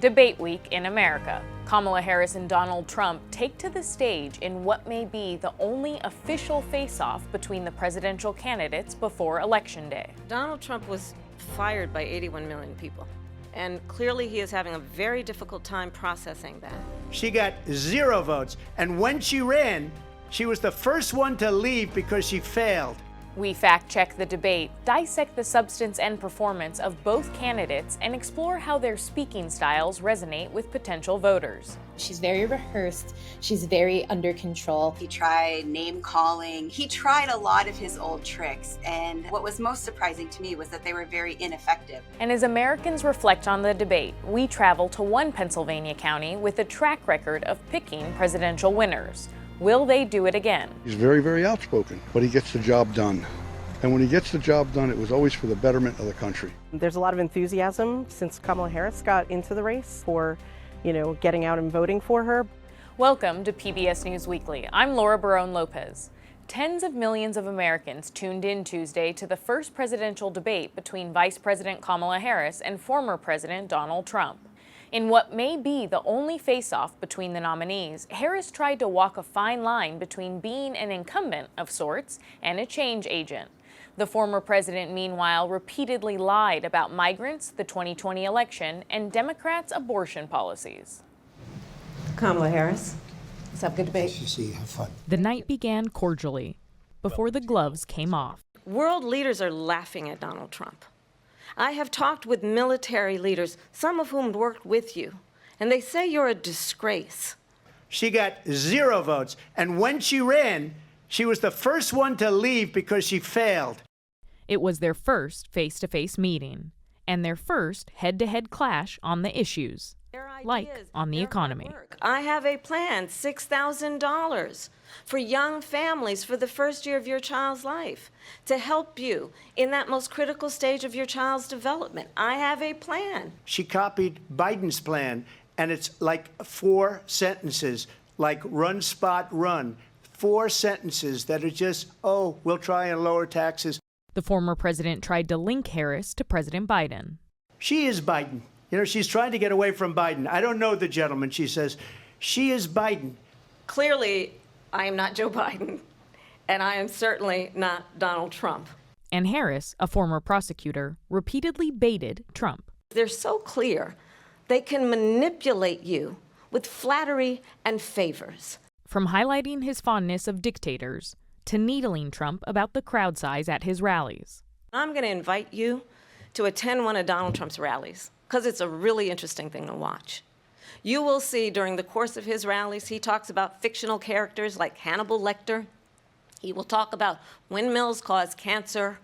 Debate week in America. Kamala Harris and Donald Trump take to the stage in what may be the only official face-off between the presidential candidates before Election Day. Donald Trump was fired by 81 million people, and clearly he is having a very difficult time processing that. She got 0 votes, and when she ran, she was the first one to leave because she failed. We fact-check the debate, dissect the substance and performance of both candidates, and explore how their speaking styles resonate with potential voters. She's very rehearsed. She's very under control. He tried name calling. He tried a lot of his old tricks. And what was most surprising to me was that they were very ineffective. And as Americans reflect on the debate, we travel to one Pennsylvania county with a track record of picking presidential winners. Will they do it again? He's very, very outspoken, but he gets the job done. And when he gets the job done, it was always for the betterment of the country. There's a lot of enthusiasm since Kamala Harris got into the race for, getting out and voting for her. Welcome to PBS News Weekly. I'm Laura Barone Lopez. Tens of millions of Americans tuned in Tuesday to the first presidential debate between Vice President Kamala Harris and former President Donald Trump. In what may be the only face-off between the nominees, Harris tried to walk a fine line between being an incumbent of sorts and a change agent. The former president, meanwhile, repeatedly lied about migrants, the 2020 election, and Democrats' abortion policies. Kamala Harris, let's have a good debate. Have fun. The night began cordially, before the gloves came off. World leaders are laughing at Donald Trump. I have talked with military leaders, some of whom worked with you, and they say you're a disgrace. She got 0 votes, and when she ran, she was the first one to leave because she failed. It was their first face-to-face meeting, and their first head-to-head clash on the issues, like on the economy. I have a plan, $6,000 for young families for the first year of your child's life to help you in that most critical stage of your child's development. I have a plan. She copied Biden's plan, and it's like 4 sentences, like run, spot, run. 4 sentences that are just, we'll try and lower taxes. The former president tried to link Harris to President Biden. She is Biden. She's trying to get away from Biden. I don't know the gentleman, she says. She is Biden. Clearly, I am not Joe Biden, and I am certainly not Donald Trump. And Harris, a former prosecutor, repeatedly baited Trump. They're so clear, they can manipulate you with flattery and favors. From highlighting his fondness of dictators to needling Trump about the crowd size at his rallies. I'm going to invite you to attend one of Donald Trump's rallies, because it's a really interesting thing to watch. You will see during the course of his rallies, he talks about fictional characters like Hannibal Lecter. He will talk about windmills cause cancer.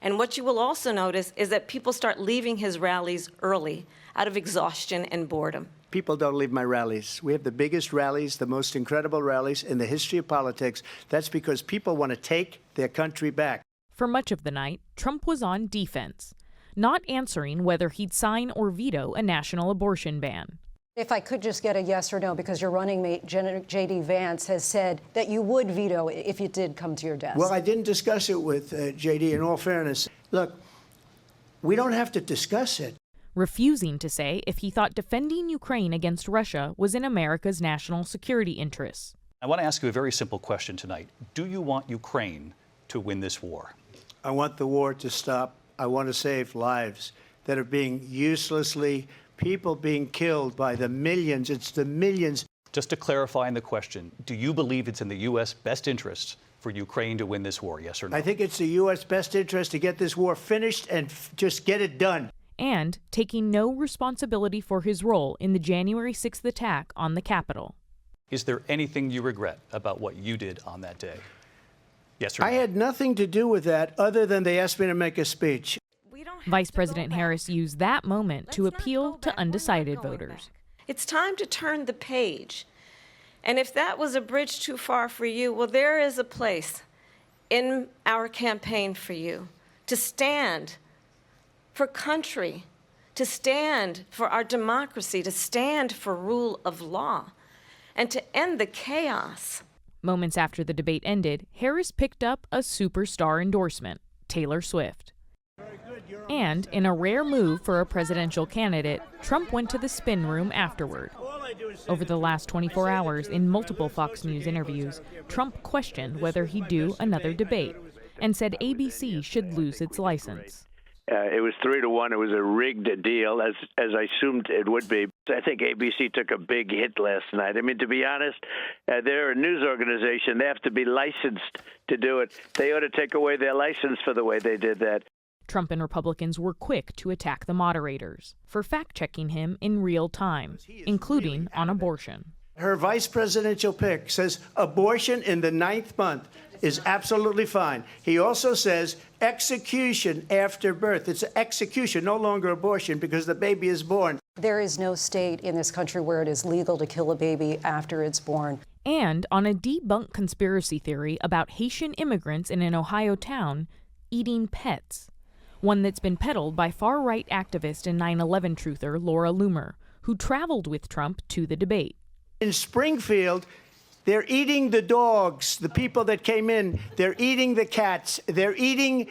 And what you will also notice is that people start leaving his rallies early out of exhaustion and boredom. People don't leave my rallies. We have the biggest rallies, the most incredible rallies in the history of politics. That's because people want to take their country back. For much of the night, Trump was on defense, not answering whether he'd sign or veto a national abortion ban. If I could just get a yes or no, because your running mate, J.D. Vance, has said that you would veto it if it did come to your desk. Well, I didn't discuss it with J.D. in all fairness. Look, we don't have to discuss it. Refusing to say if he thought defending Ukraine against Russia was in America's national security interests. I want to ask you a very simple question tonight. Do you want Ukraine to win this war? I want the war to stop. I want to save lives that are being people being killed by the millions. It's the millions. Just to clarify in the question, do you believe it's in the U.S. best interest for Ukraine to win this war, yes or no? I think it's the U.S. best interest to get this war finished and just get it done. And taking no responsibility for his role in the January 6th attack on the Capitol. Is there anything you regret about what you did on that day? Yes or no? I had nothing to do with that other than they asked me to make a speech. Vice President Harris used that moment to appeal to undecided voters. It's time to turn the page. And if that was a bridge too far for you, well, there is a place in our campaign for you to stand for country, to stand for our democracy, to stand for rule of law, and to end the chaos. Moments after the debate ended, Harris picked up a superstar endorsement, Taylor Swift. Very good. And in a rare move for a presidential candidate, Trump went to the spin room afterward. Over the last 24 hours, in multiple Fox News interviews, Trump questioned whether he'd do another debate and said ABC should lose its license. It was 3-1. It was a rigged deal, as I assumed it would be. I think ABC took a big hit last night. I mean, to be honest, they're a news organization. They have to be licensed to do it. They ought to take away their license for the way they did that. Trump and Republicans were quick to attack the moderators for fact-checking him in real time, including on abortion. Her vice presidential pick says abortion in the 9th month is absolutely fine. He also says execution after birth. It's execution, no longer abortion, because the baby is born. There is no state in this country where it is legal to kill a baby after it's born. And on a debunked conspiracy theory about Haitian immigrants in an Ohio town eating pets, one that's been peddled by far-right activist and 9/11 truther Laura Loomer, who traveled with Trump to the debate. In Springfield, they're eating the dogs, the people that came in. They're eating the cats. They're eating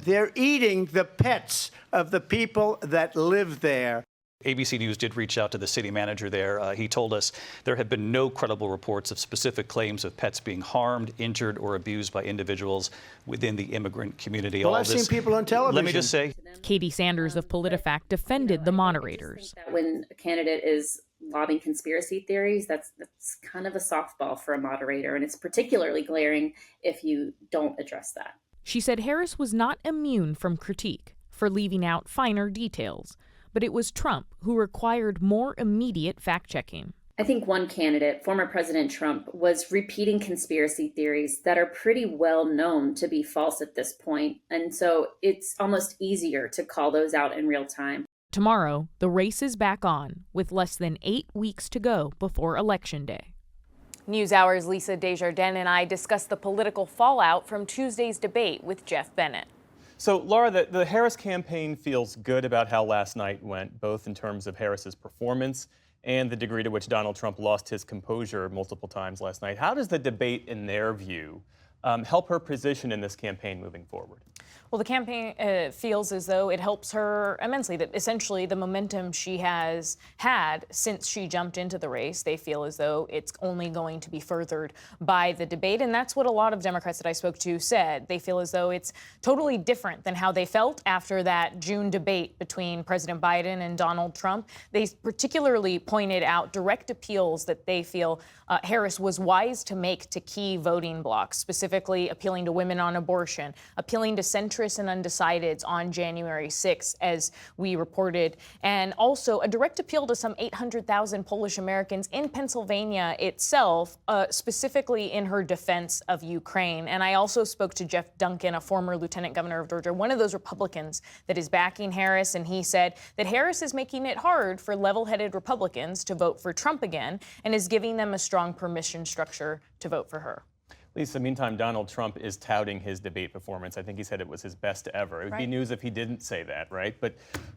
the pets of the people that live there. ABC News did reach out to the city manager there. He told us there have been no credible reports of specific claims of pets being harmed, injured, or abused by individuals within the immigrant community. Well, I've seen people on television. Let me just say, Katie Sanders of PolitiFact defended the moderators. When a candidate is lobbing conspiracy theories, that's kind of a softball for a moderator, and it's particularly glaring if you don't address that. She said Harris was not immune from critique for leaving out finer details, but it was Trump who required more immediate fact-checking. I think one candidate, former President Trump, was repeating conspiracy theories that are pretty well known to be false at this point, and so it's almost easier to call those out in real time. Tomorrow, the race is back on, with less than 8 weeks to go before Election Day. NewsHour's Lisa Desjardins and I discussed the political fallout from Tuesday's debate with Jeff Bennett. So, Laura, the Harris campaign feels good about how last night went, both in terms of Harris's performance and the degree to which Donald Trump lost his composure multiple times last night. How does the debate, in their view, help her position in this campaign moving forward? Well, the campaign feels as though it helps her immensely, that essentially the momentum she has had since she jumped into the race, they feel as though it's only going to be furthered by the debate. And that's what a lot of Democrats that I spoke to said. They feel as though it's totally different than how they felt after that June debate between President Biden and Donald Trump. They particularly pointed out direct appeals that they feel Harris was wise to make to key voting blocs, specifically appealing to women on abortion, appealing to centrists and undecideds on January 6th, as we reported, and also a direct appeal to some 800,000 Polish Americans in Pennsylvania itself, specifically in her defense of Ukraine. And I also spoke to Jeff Duncan, a former lieutenant governor of Georgia, one of those Republicans that is backing Harris, and he said that Harris is making it hard for level-headed Republicans to vote for Trump again and is giving them a strong permission structure to vote for her. Lisa, meantime, Donald Trump is touting his debate performance. I think he said it was his best ever. It would be news if he didn't say that, right? But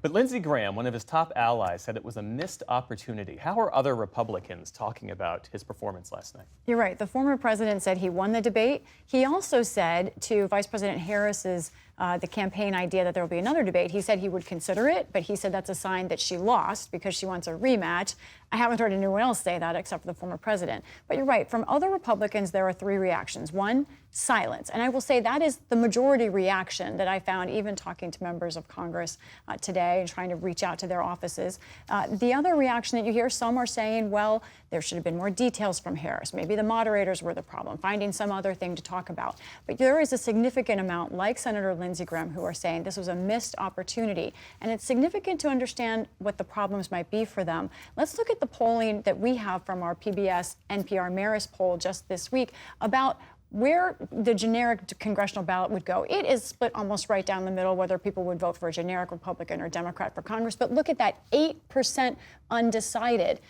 Lindsey Graham, one of his top allies, said it was a missed opportunity. How are other Republicans talking about his performance last night? You're right. The former president said he won the debate. He also said to Vice President Harris's the campaign idea that there will be another debate, he said he would consider it, but he said that's a sign that she lost because she wants a rematch. I haven't heard anyone else say that except for the former president. But you're right. From other Republicans, there are three reactions. One, silence. And I will say that is the majority reaction that I found even talking to members of Congress today and trying to reach out to their offices. The other reaction that you hear, some are saying, well, there should have been more details from Harris. Maybe the moderators were the problem, finding some other thing to talk about. But there is a significant amount, like Senator Lindsey Graham, who are saying this was a missed opportunity. And it's significant to understand what the problems might be for them. Let's look at the polling that we have from our PBS NPR Marist poll just this week about where the generic congressional ballot would go. It is split almost right down the middle, whether people would vote for a generic Republican or Democrat for Congress. But look at that 8% undecided.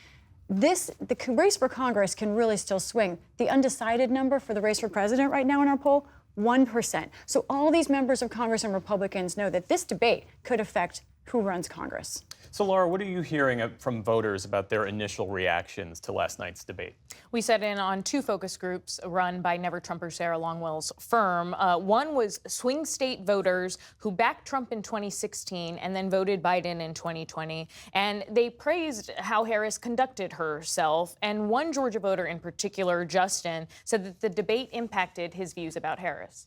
The race for Congress can really still swing. The undecided number for the race for president right now in our poll, 1%. So all these members of Congress and Republicans know that this debate could affect who runs Congress. So, Laura, what are you hearing from voters about their initial reactions to last night's debate? We sat in on 2 focus groups run by Never Trumper Sarah Longwell's firm. One was swing state voters who backed Trump in 2016 and then voted Biden in 2020. And they praised how Harris conducted herself. And one Georgia voter in particular, Justin, said that the debate impacted his views about Harris.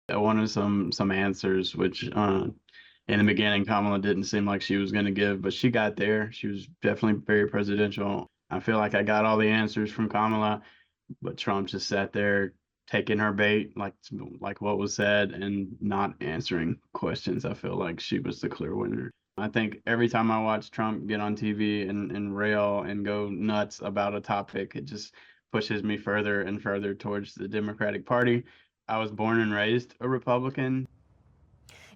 I wanted some answers, which in the beginning, Kamala didn't seem like she was going to give, but she got there. She was definitely very presidential. I feel like I got all the answers from Kamala, but Trump just sat there taking her bait, like what was said, and not answering questions. I feel like she was the clear winner. I think every time I watch Trump get on TV and rail and go nuts about a topic, it just pushes me further and further towards the Democratic Party. I was born and raised a Republican.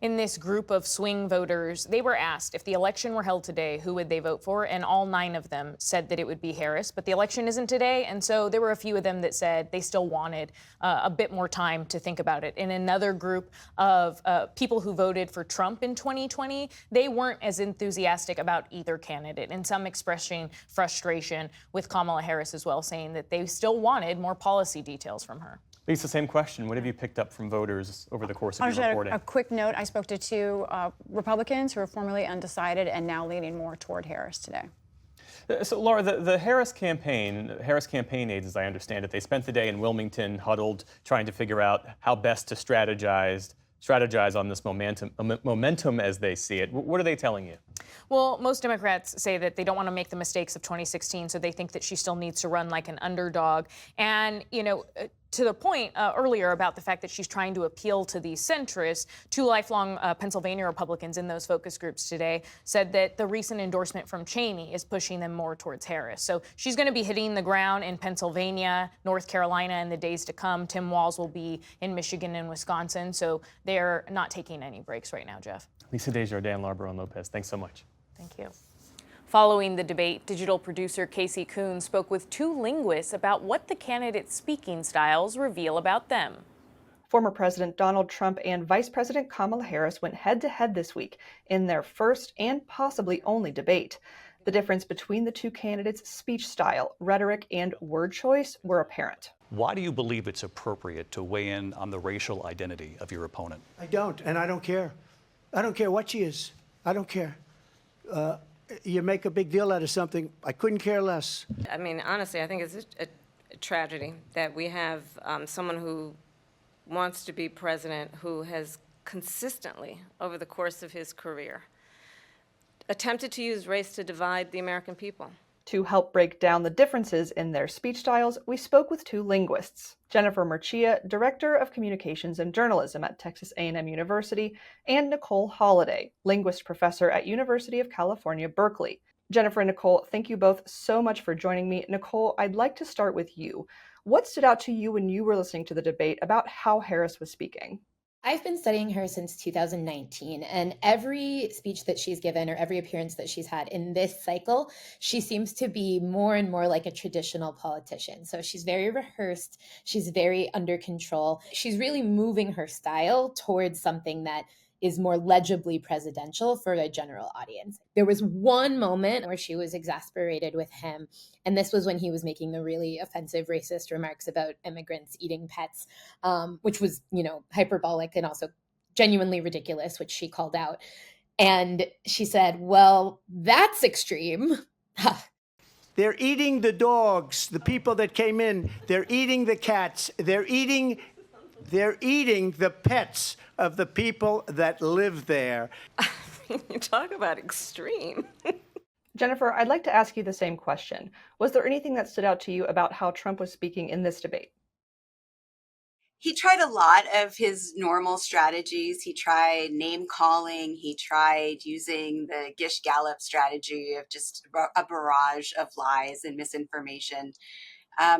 In this group of swing voters, they were asked if the election were held today, who would they vote for? And all 9 of them said that it would be Harris. But the election isn't today, and so there were a few of them that said they still wanted a bit more time to think about it. In another group of people who voted for Trump in 2020, they weren't as enthusiastic about either candidate, and some expressing frustration with Kamala Harris as well, saying that they still wanted more policy details from her. Lisa, same question. What have you picked up from voters over the course of your reporting? A quick note, I spoke to 2 Republicans who are formerly undecided and now leaning more toward Harris today. So, Laura, the Harris campaign aides, as I understand it, they spent the day in Wilmington, huddled, trying to figure out how best to strategize on this momentum as they see it. What are they telling you? Well, most Democrats say that they don't want to make the mistakes of 2016, so they think that she still needs to run like an underdog. And, to the point earlier about the fact that she's trying to appeal to these centrists, 2 lifelong Pennsylvania Republicans in those focus groups today said that the recent endorsement from Cheney is pushing them more towards Harris. So she's going to be hitting the ground in Pennsylvania, North Carolina in the days to come. Tim Walz will be in Michigan and Wisconsin. So they're not taking any breaks right now, Jeff. Lisa Desjardins, Laura Barone-Lopez, thanks so much. Thank you. Following the debate, digital producer Casey Kuhn spoke with 2 linguists about what the candidates' speaking styles reveal about them. Former President Donald Trump and Vice President Kamala Harris went head-to-head this week in their first and possibly only debate. The difference between the 2 candidates' speech style, rhetoric, and word choice were apparent. Why do you believe it's appropriate to weigh in on the racial identity of your opponent? I don't, and I don't care. I don't care what she is. I don't care. You make a big deal out of something, I couldn't care less. I mean, honestly, I think it's a tragedy that we have someone who wants to be president who has consistently, over the course of his career, attempted to use race to divide the American people. To help break down the differences in their speech styles, we spoke with 2 linguists, Jennifer Murcia, Director of Communications and Journalism at Texas A&M University, and Nicole Holliday, Linguist Professor at University of California, Berkeley. Jennifer and Nicole, thank you both so much for joining me. Nicole, I'd like to start with you. What stood out to you when you were listening to the debate about how Harris was speaking? I've been studying her since 2019, and every speech that she's given or every appearance that she's had in this cycle, she seems to be more and more like a traditional politician. So she's very rehearsed, she's very under control. She's really moving her style towards something that is more legibly presidential for a general audience. There was one moment where she was exasperated with him, and this was when he was making the really offensive racist remarks about immigrants eating pets, which was, hyperbolic and also genuinely ridiculous, which she called out. And she said, well, that's extreme. They're eating the dogs, the people that came in. They're eating the cats. They're eating the pets of the people that live there. You talk about extreme. Jennifer, I'd like to ask you the same question. Was there anything that stood out to you about how Trump was speaking in this debate? He tried a lot of his normal strategies. He tried name calling. He tried using the Gish Gallop strategy of just a barrage of lies and misinformation.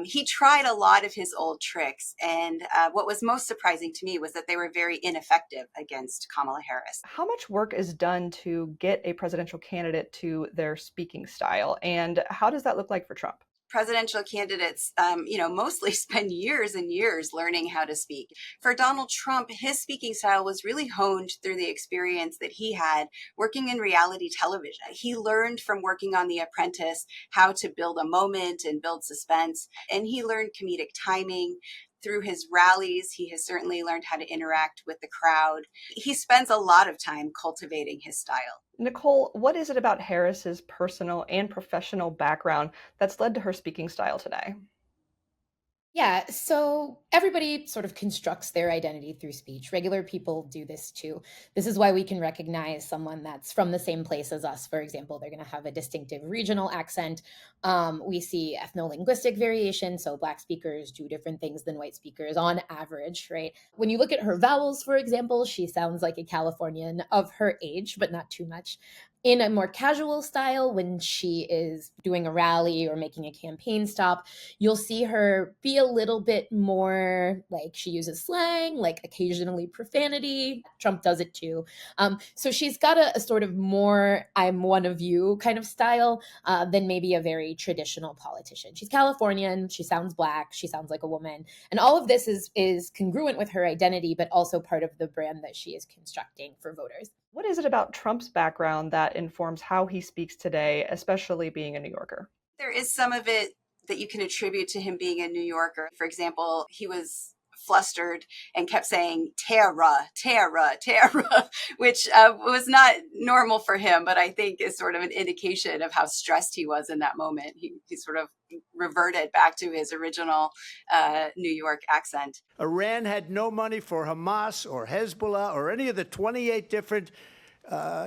He tried a lot of his old tricks, and what was most surprising to me was that they were very ineffective against Kamala Harris. How much work is done to get a presidential candidate to their speaking style, and how does that look like for Trump? presidential candidates, mostly spend years and years learning how to speak. For Donald Trump, his speaking style was really honed through the experience that he had working in reality television. He learned from working on The Apprentice how to build a moment and build suspense, and he learned comedic timing. Through his rallies, he has certainly learned how to interact with the crowd. He spends a lot of time cultivating his style. Nicole, what is it about Harris's personal and professional background that's led to her speaking style today? Yeah, so everybody sort of constructs their identity through speech. Regular people do this too. This is why we can recognize someone that's from the same place as us. For example, they're going to have a distinctive regional accent. We see ethno-linguistic variation. So Black speakers do different things than white speakers on average, right? When you look at her vowels, for example, she sounds like a Californian of her age, but not too much. In a more casual style, when she is doing a rally or making a campaign stop, you'll see her be a little bit more like she uses slang, like occasionally profanity. Trump does it too. So she's got a sort of more I'm one of you kind of style than maybe a very traditional politician. She's Californian, she sounds Black, she sounds like a woman. And all of this is congruent with her identity, but also part of the brand that she is constructing for voters. What is it about Trump's background that informs how he speaks today, especially being a New Yorker? There is some of it that you can attribute to him being a New Yorker. For example, he was flustered and kept saying terra, terra, terra, which was not normal for him, but I think is sort of an indication of how stressed he was in that moment. He sort of reverted back to his original New York accent. Iran had no money for Hamas or Hezbollah or any of the 28 different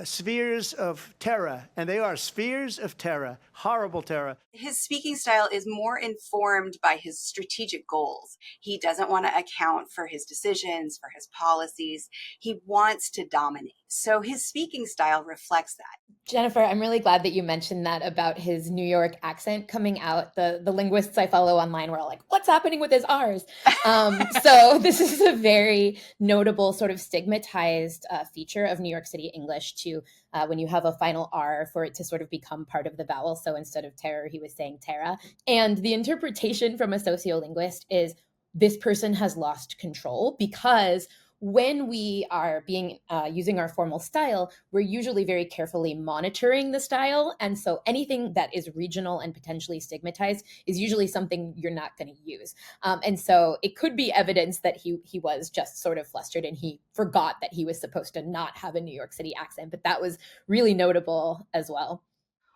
spheres of terror, and they are spheres of terror, horrible terror. His speaking style is more informed by his strategic goals. He doesn't want to account for his decisions, for his policies. He wants to dominate. So his speaking style reflects that. Jennifer, I'm really glad that you mentioned that about his New York accent coming out. The linguists I follow online were all like, what's happening with his R's? So this is a very notable sort of stigmatized feature of New York City English to when you have a final R for it to sort of become part of the vowel. So instead of terror, he was saying terra. And the interpretation from a sociolinguist is this person has lost control because when we are using our formal style, we're usually very carefully monitoring the style. And so anything that is regional and potentially stigmatized is usually something you're not going to use. And so it could be evidence that he was just sort of flustered and he forgot that he was supposed to not have a New York City accent. But that was really notable as well.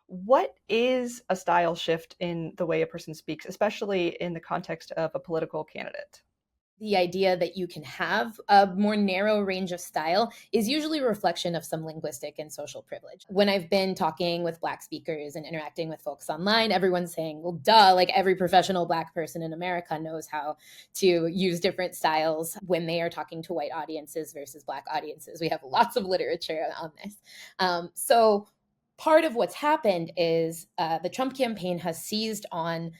What is a style shift in the way a person speaks, especially in the context of a political candidate? The idea that you can have a more narrow range of style is usually a reflection of some linguistic and social privilege. When I've been talking with Black speakers and interacting with folks online, everyone's saying, well, duh, like every professional Black person in America knows how to use different styles when they are talking to white audiences versus Black audiences. We have lots of literature on this. So part of what's happened is the Trump campaign has seized on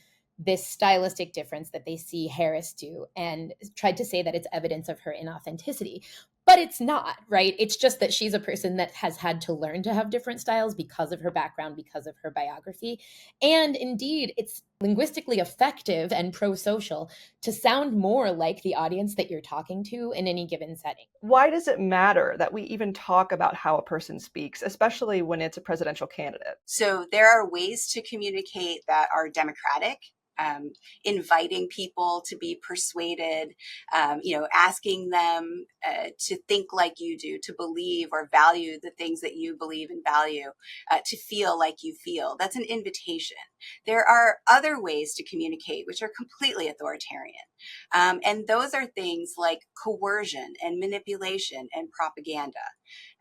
this stylistic difference that they see Harris do and tried to say that it's evidence of her inauthenticity. But it's not, right? It's just that she's a person that has had to learn to have different styles because of her background, because of her biography. And indeed, it's linguistically effective and pro-social to sound more like the audience that you're talking to in any given setting. Why does it matter that we even talk about how a person speaks, especially when it's a presidential candidate? So there are ways to communicate that are democratic. Inviting people to be persuaded, asking them to think like you do, to believe or value the things that you believe and value, to feel like you feel. That's an invitation. There are other ways to communicate which are completely authoritarian. And those are things like coercion and manipulation and propaganda.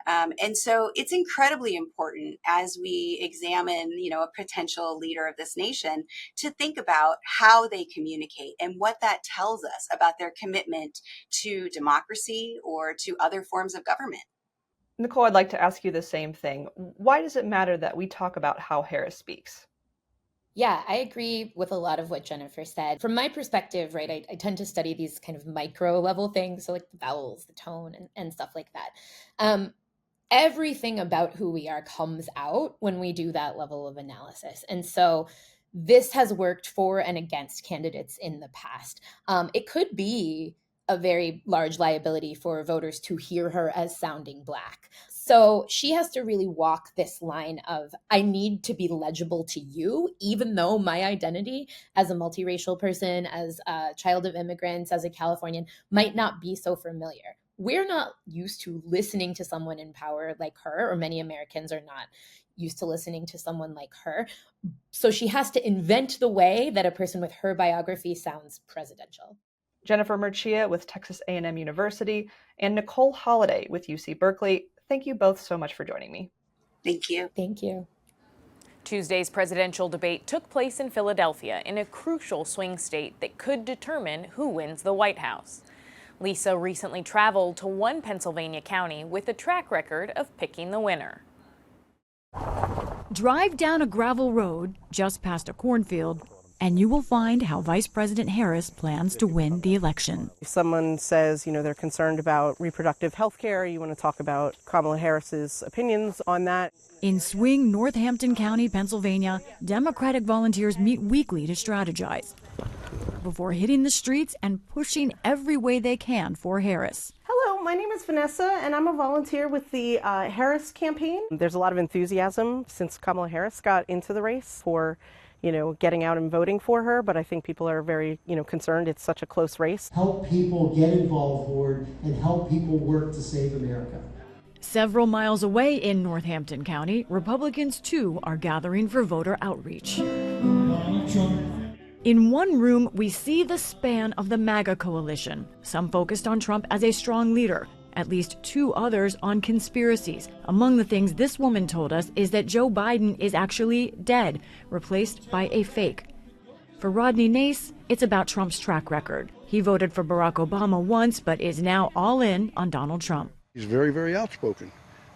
And so it's incredibly important as we examine, a potential leader of this nation to think about how they communicate and what that tells us about their commitment to democracy or to other forms of government. Nicole, I'd like to ask you the same thing. Why does it matter that we talk about how Harris speaks? Yeah, I agree with a lot of what Jennifer said. From my perspective, right, I tend to study these kind of micro level things, so like the vowels, the tone, and stuff like that. Everything about who we are comes out when we do that level of analysis. And so this has worked for and against candidates in the past. It could be a very large liability for voters to hear her as sounding Black. So she has to really walk this line of, I need to be legible to you, even though my identity as a multiracial person, as a child of immigrants, as a Californian, might not be so familiar. We're not used to listening to someone in power like her, or many Americans are not used to listening to someone like her. So she has to invent the way that a person with her biography sounds presidential. Jennifer Murcia with Texas A&M University and Nicole Holiday with UC Berkeley. Thank you both so much for joining me. Thank you. Thank you. Tuesday's presidential debate took place in Philadelphia, in a crucial swing state that could determine who wins the White House. Lisa recently traveled to one Pennsylvania county with a track record of picking the winner. Drive down a gravel road just past a cornfield, and you will find how Vice President Harris plans to win the election. If someone says, they're concerned about reproductive health care, you want to talk about Kamala Harris's opinions on that. In swing Northampton County, Pennsylvania, Democratic volunteers meet weekly to strategize before hitting the streets and pushing every way they can for Harris. Hello, my name is Vanessa, and I'm a volunteer with the Harris campaign. There's a lot of enthusiasm since Kamala Harris got into the race for getting out and voting for her, but I think people are very, concerned. It's such a close race. Help people get involved more and help people work to save America. Several miles away in Northampton County, Republicans too are gathering for voter outreach. In one room, we see the span of the MAGA coalition, some focused on Trump as a strong leader, at least two others on conspiracies. Among the things this woman told us is that Joe Biden is actually dead, replaced by a fake. For Rodney Nace, it's about Trump's track record. He voted for Barack Obama once, but is now all in on Donald Trump. He's very, very outspoken.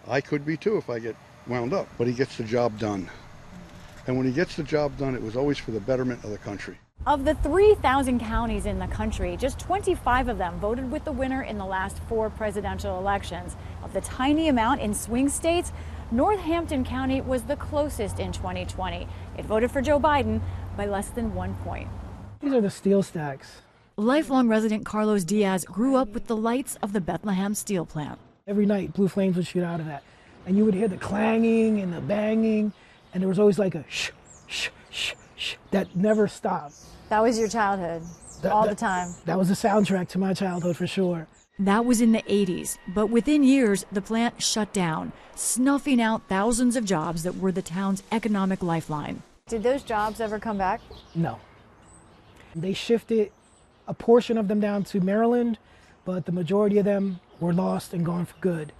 I could be too if I get wound up, but he gets the job done. And when he gets the job done, it was always for the betterment of the country. Of the 3,000 counties in the country, just 25 of them voted with the winner in the last 4 presidential elections. Of the tiny amount in swing states, Northampton County was the closest in 2020. It voted for Joe Biden by less than 1 point. These are the steel stacks. Lifelong resident Carlos Diaz grew up with the lights of the Bethlehem steel plant. Every night, blue flames would shoot out of that. And you would hear the clanging and the banging, and there was always like a shh, shh, shh, shh, that never stopped. That was your childhood, all the time. That was the soundtrack to my childhood for sure. That was in the 80s, but within years, the plant shut down, snuffing out thousands of jobs that were the town's economic lifeline. Did those jobs ever come back? No. They shifted a portion of them down to Maryland, but the majority of them were lost and gone for good.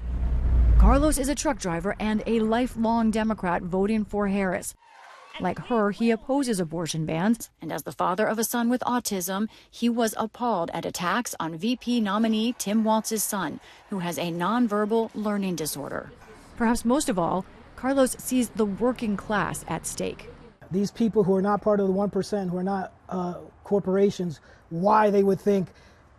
Carlos is a truck driver and a lifelong Democrat voting for Harris. Like her, he opposes abortion bans, and as the father of a son with autism, he was appalled at attacks on VP nominee Tim Walz's son, who has a nonverbal learning disorder. Perhaps most of all, Carlos sees the working class at stake. These people who are not part of the 1%, who are not corporations, why they would think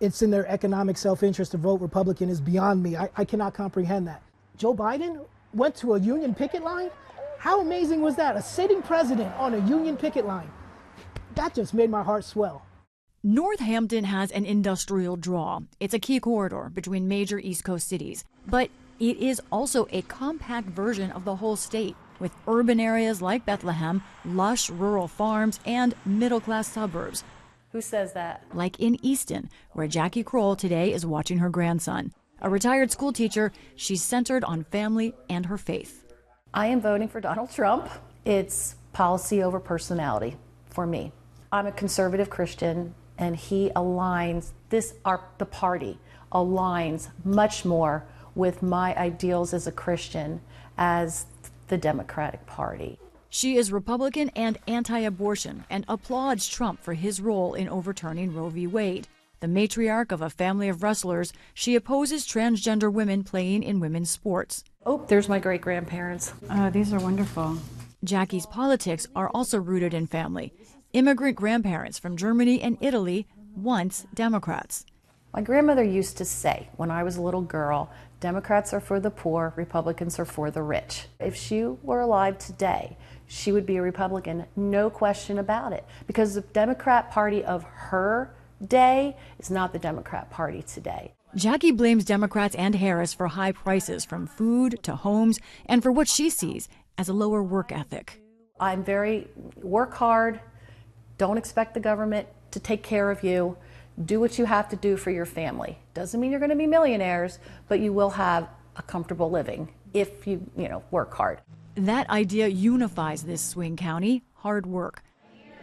it's in their economic self-interest to vote Republican is beyond me. I cannot comprehend that. Joe Biden went to a union picket line? How amazing was that? A sitting president on a union picket line. That just made my heart swell. Northampton has an industrial draw. It's a key corridor between major East Coast cities. But it is also a compact version of the whole state, with urban areas like Bethlehem, lush rural farms, and middle-class suburbs. Who says that? Like in Easton, where Jackie Kroll today is watching her grandson. A retired school teacher, she's centered on family and her faith. I am voting for Donald Trump. It's policy over personality for me. I'm a conservative Christian, and he aligns, the party aligns much more with my ideals as a Christian as the Democratic Party. She is Republican and anti-abortion and applauds Trump for his role in overturning Roe v. Wade. The matriarch of a family of wrestlers, she opposes transgender women playing in women's sports. Oh, there's my great-grandparents. Oh, these are wonderful. Jackie's politics are also rooted in family. Immigrant grandparents from Germany and Italy, once Democrats. My grandmother used to say when I was a little girl, Democrats are for the poor, Republicans are for the rich. If she were alive today, she would be a Republican, no question about it, because the Democrat Party of her day is not the Democrat Party today. Jackie blames Democrats and Harris for high prices from food to homes and for what she sees as a lower work ethic. I'm very work hard, don't expect the government to take care of you, do what you have to do for your family. Doesn't mean you're going to be millionaires, but you will have a comfortable living if you work hard. That idea unifies this swing county, hard work.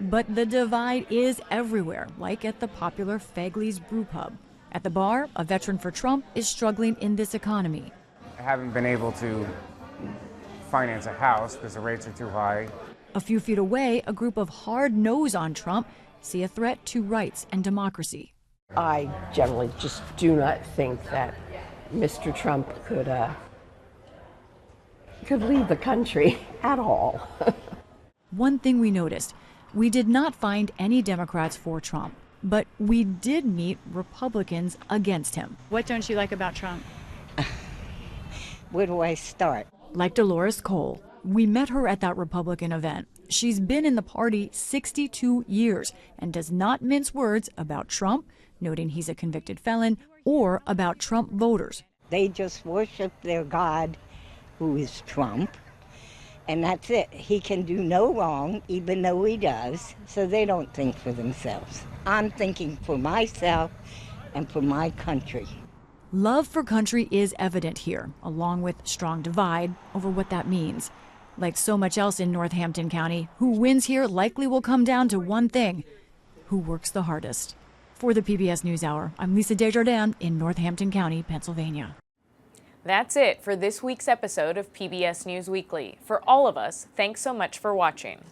But the divide is everywhere, like at the popular Fagley's Brew Pub. At the bar, a veteran for Trump is struggling in this economy. I haven't been able to finance a house because the rates are too high. A few feet away, a group of hard no's on Trump see a threat to rights and democracy. I generally just do not think that Mr. Trump could lead the country at all. One thing we noticed, we did not find any Democrats for Trump, but we did meet Republicans against him. What don't you like about Trump? Where do I start? Like Dolores Cole. We met her at that Republican event. She's been in the party 62 years and does not mince words about Trump, noting he's a convicted felon, or about Trump voters. They just worship their God, who is Trump, and that's it. He can do no wrong, even though he does, so they don't think for themselves. I'm thinking for myself and for my country. Love for country is evident here, along with strong divide over what that means. Like so much else in Northampton County, who wins here likely will come down to one thing: who works the hardest. For the PBS NewsHour, I'm Lisa Desjardins in Northampton County, Pennsylvania. That's it for this week's episode of PBS News Weekly. For all of us, thanks so much for watching.